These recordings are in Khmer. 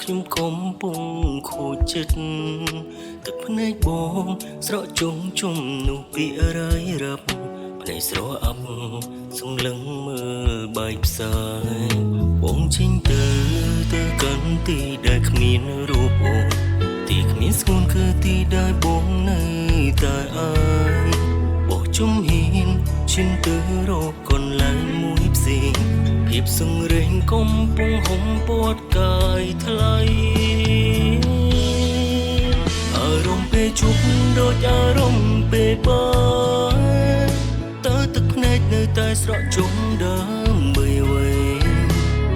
ខ្ញុំកំពុងខូចចិត្តទឹកភ្នែកបងស្រកជុំជុំនោះពីរាយរាប់ភ្នែកស្រអាប់សង្លឹងមើលបាយផ្សាយបងចេញទៅកាន់ទីដែលគ្មានរូបអូនទីគ្មានស្គូនគឺទីដែលបងនៅតែអើយបោះជុំហ៊ានឈានទៅរកកន្លែងមួយផ្សេងភាពសង្រេងកំពុងហុំពតកាយថ្លៃអារម្មណ៍ពេលជួបដូចអារម្មណ៍ពេលបើតើទឹកភ្នែកនៅតែស្រក់ជុំដើមបីវេ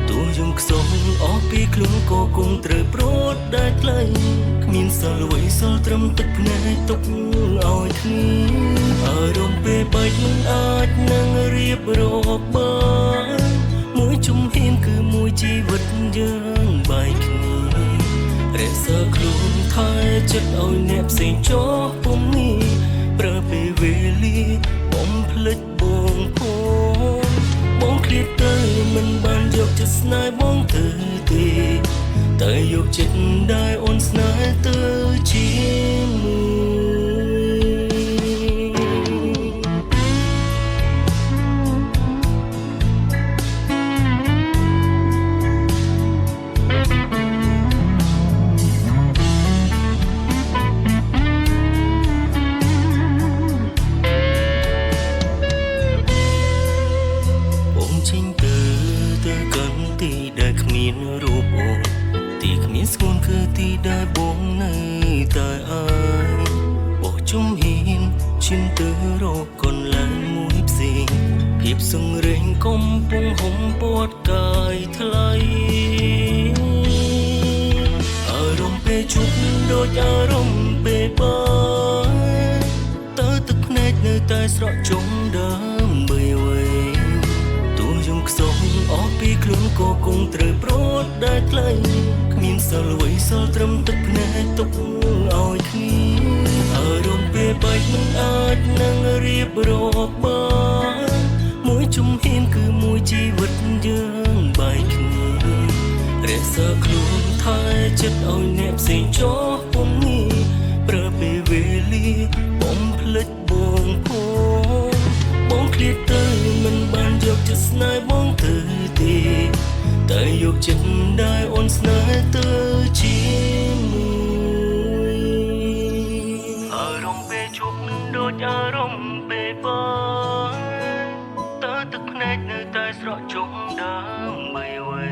ទោះយំខ្សោយអស់ពីខ្លួនក៏គង់ត្រូវប្រត់ដែលថ្លៃគ្មានសល់អ្វីសល់ត្រឹមទឹកភ្នែកទុកឲ្យគ្នាអារម្មណ៍ពេលបែកមិនអាចនឹងរៀបរាប់បានមួយជំហានគឺមួយជីវិតយើងបែកគ្នារក្សាខ្លួនថែចិត្តឲ្យអ្នកផ្សេងចោះពុំនេះប្រើពេលវេលាបំភ្លេចបងបងឃ្លាតទៅមិនបានយកចិត្តស្នេហ៍បងទៅទេតែយកចិត្តដែលអូនស្នេហ៍ទៅជាមួយកាន់ទីដែលគ្មានរូបអូនទីគ្មានស្គូនគឺទីដែលបងនៅតែអើយបោះជុំហ៊ានឈានទៅរកកន្លែងមួយផ្សេងភាពសង្រេងកំពុងហុំពតកាយថ្លៃអារម្មណ៍ពេលជួបដូចអារម្មណ៍ពេលបើតើទឹកភ្នែកនៅតែស្រក់ជុំដើមបីវេយំខ្សោយអស់ពីខ្លួនក៏គង់ត្រូវប្រត់ដែលថ្លៃគ្មានសល់អ្វីសល់ត្រឹមទឹកភ្នែកទុកឲ្យគ្នាអារម្មណ៍ពេលបែកមិនអាចនឹងរៀបរាប់បានមួយជំហានគឺមួយជីវិតយើងបែកគ្នារក្សាខ្លួនថែចិត្តឲ្យអ្នកផ្សេងចោះពុំនេះប្រើពេលវេលាបំភ្លេចបងឃ្លាតទៅមិនបានយកចិត្តស្នេហ៍បងទៅទេតែយកចិត្តដែលអូនស្នេហ៍ទៅជាមួយអារម្មណ៍ពេលជួបដូចអារម្មណ៍ពេលបើតើទឹកភ្នែកនៅតែស្រក់ជុំដើមបីវេ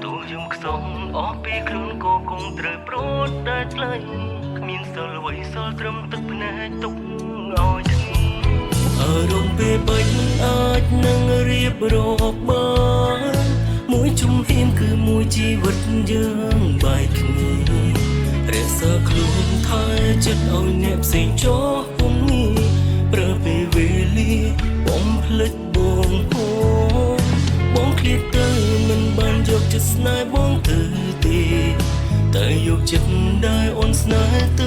ទោះយំខ្សោយអស់ពីខ្លួនក៏គង់ត្រូវប្រត់ដែលថ្លៃគ្មានសល់អ្វីសល់ត្រឹមទឹកភ្នែកទុកឲ្យគ្នាអារម្មណ៍ពេលបែកមិនអាចនឹងរៀបរាប់បានមួយជំហានគឺមួយជីវិតយើងបែកគ្នារក្សាខ្លួនថែចិត្តឲ្យអ្នកផ្សេងចោះពុំនេះប្រើពេលវេលាបំភ្លេចបងឃ្លាតទៅមិនបានយកចិត្តស្នេហ៍បងទៅទេតែយកចិត្តដែលអូនស្នេហ៍